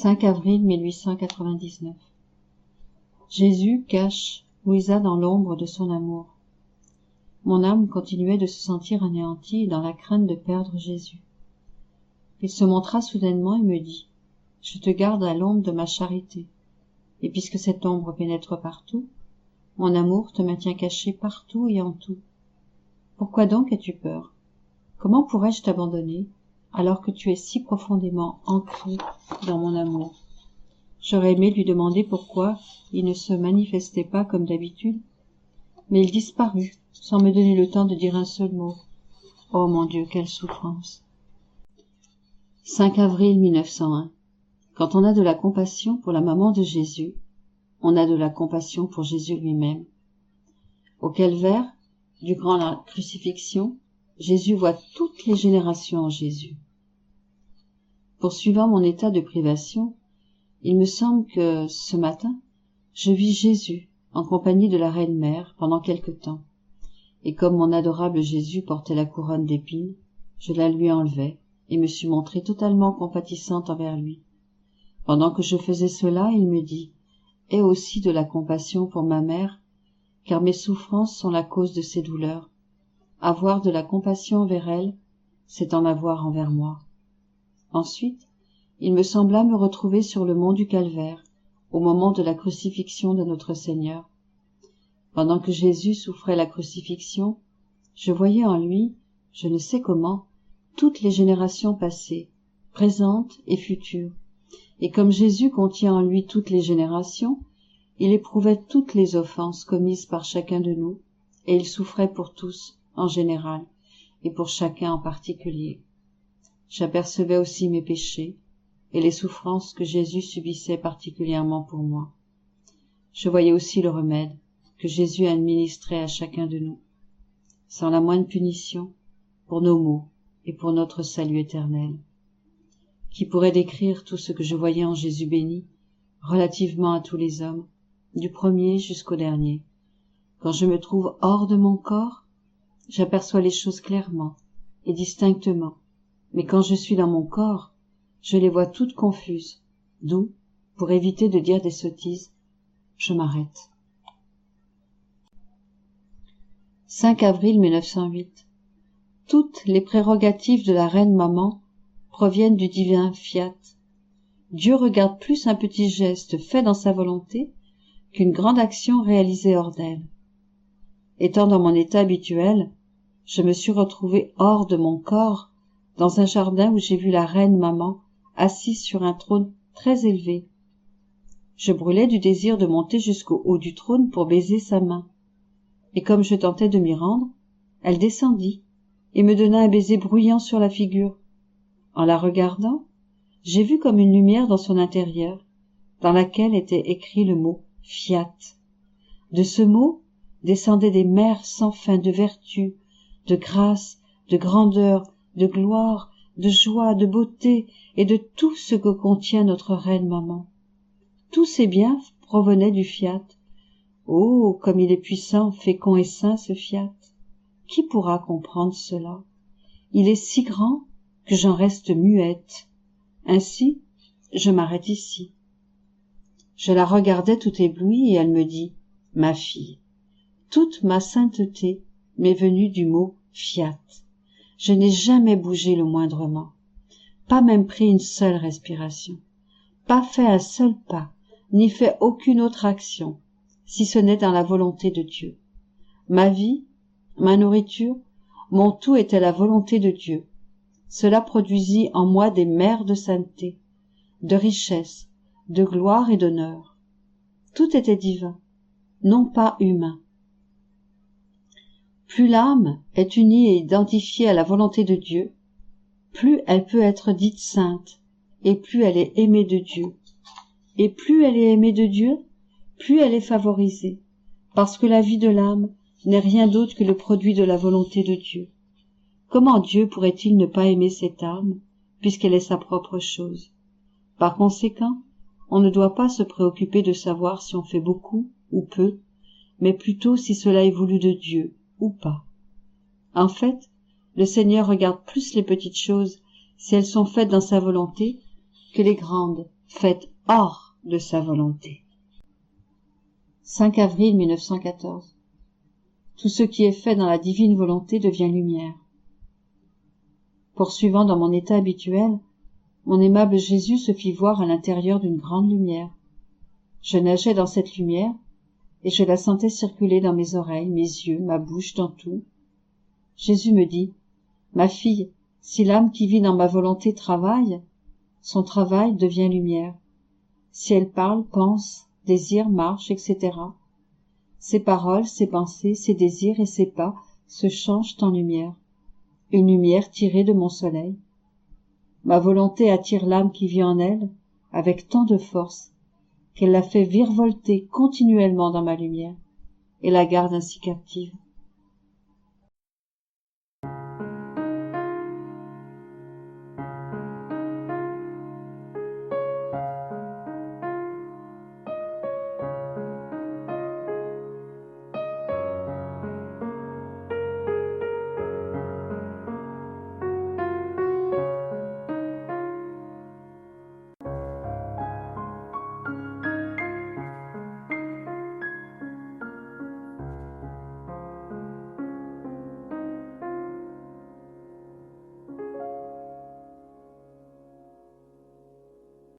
5 avril 1899. Jésus cache Louisa dans l'ombre de son amour. Mon âme continuait de se sentir anéantie dans la crainte de perdre Jésus. Il se montra soudainement et me dit : « Je te garde à l'ombre de ma charité, et puisque cette ombre pénètre partout, mon amour te maintient caché partout et en tout. Pourquoi donc as-tu peur ? Comment pourrais-je t'abandonner alors que tu es si profondément ancré dans mon amour ? » J'aurais aimé lui demander pourquoi il ne se manifestait pas comme d'habitude, mais il disparut sans me donner le temps de dire un seul mot. Oh mon Dieu, quelle souffrance ! 5 avril 1901. Quand on a de la compassion pour la maman de Jésus, on a de la compassion pour Jésus lui-même. Au calvaire, durant la crucifixion, Jésus voit toutes les générations en Jésus. Poursuivant mon état de privation, il me semble que, ce matin, je vis Jésus en compagnie de la Reine Mère pendant quelque temps, et comme mon adorable Jésus portait la couronne d'épines, je la lui enlevai et me suis montrée totalement compatissante envers lui. Pendant que je faisais cela, il me dit : « Aie aussi de la compassion pour ma mère, car mes souffrances sont la cause de ses douleurs. Avoir de la compassion envers elle, c'est en avoir envers moi. » Ensuite, il me sembla me retrouver sur le mont du Calvaire, au moment de la crucifixion de notre Seigneur. Pendant que Jésus souffrait la crucifixion, je voyais en lui, je ne sais comment, toutes les générations passées, présentes et futures. Et comme Jésus contient en lui toutes les générations, il éprouvait toutes les offenses commises par chacun de nous, et il souffrait pour tous, en général, et pour chacun en particulier. J'apercevais aussi mes péchés, et les souffrances que Jésus subissait particulièrement pour moi. Je voyais aussi le remède que Jésus administrait à chacun de nous, sans la moindre punition, pour nos maux et pour notre salut éternel. Qui pourrait décrire tout ce que je voyais en Jésus béni, relativement à tous les hommes, du premier jusqu'au dernier. Quand je me trouve hors de mon corps, j'aperçois les choses clairement et distinctement, mais quand je suis dans mon corps, je les vois toutes confuses, d'où, pour éviter de dire des sottises, je m'arrête. 5 avril 1908. Toutes les prérogatives de la reine maman proviennent du divin fiat. Dieu regarde plus un petit geste fait dans sa volonté qu'une grande action réalisée hors d'elle. Étant dans mon état habituel, je me suis retrouvé hors de mon corps, dans un jardin où j'ai vu la reine maman assise sur un trône très élevé. Je brûlais du désir de monter jusqu'au haut du trône pour baiser sa main. Et comme je tentais de m'y rendre, elle descendit et me donna un baiser bruyant sur la figure. En la regardant, j'ai vu comme une lumière dans son intérieur, dans laquelle était écrit le mot « fiat ». De ce mot descendaient des mers sans fin de vertu, de grâce, de grandeur, de gloire, de joie, de beauté et de tout ce que contient notre reine maman. Tous ces biens provenaient du fiat. Oh, comme il est puissant, fécond et saint ce fiat. Qui pourra comprendre cela ? Il est si grand que j'en reste muette. Ainsi, je m'arrête ici. Je la regardais tout éblouie et elle me dit : « Ma fille, toute ma sainteté m'est venue du mot fiat. Je n'ai jamais bougé le moindrement, pas même pris une seule respiration, pas fait un seul pas, ni fait aucune autre action, si ce n'est dans la volonté de Dieu. Ma vie, ma nourriture, mon tout était la volonté de Dieu. Cela produisit en moi des mers de sainteté, de richesse, de gloire et d'honneur. Tout était divin, non pas humain. Plus l'âme est unie et identifiée à la volonté de Dieu, plus elle peut être dite sainte, et plus elle est aimée de Dieu. Et plus elle est aimée de Dieu, plus elle est favorisée, parce que la vie de l'âme n'est rien d'autre que le produit de la volonté de Dieu. Comment Dieu pourrait-il ne pas aimer cette âme, puisqu'elle est sa propre chose ? Par conséquent, on ne doit pas se préoccuper de savoir si on fait beaucoup ou peu, mais plutôt si cela est voulu de Dieu ou pas. En fait, le Seigneur regarde plus les petites choses, si elles sont faites dans sa volonté, que les grandes, faite hors de sa volonté. 5 avril 1914. Tout ce qui est fait dans la divine volonté devient lumière. Poursuivant dans mon état habituel, mon aimable Jésus se fit voir à l'intérieur d'une grande lumière. Je nageais dans cette lumière, et je la sentais circuler dans mes oreilles, mes yeux, ma bouche, dans tout. Jésus me dit, « Ma fille, si l'âme qui vit dans ma volonté travaille, son travail devient lumière. Si elle parle, pense, désire, marche, etc., ses paroles, ses pensées, ses désirs et ses pas se changent en lumière, une lumière tirée de mon soleil. Ma volonté attire l'âme qui vit en elle avec tant de force qu'elle la fait virevolter continuellement dans ma lumière et la garde ainsi captive.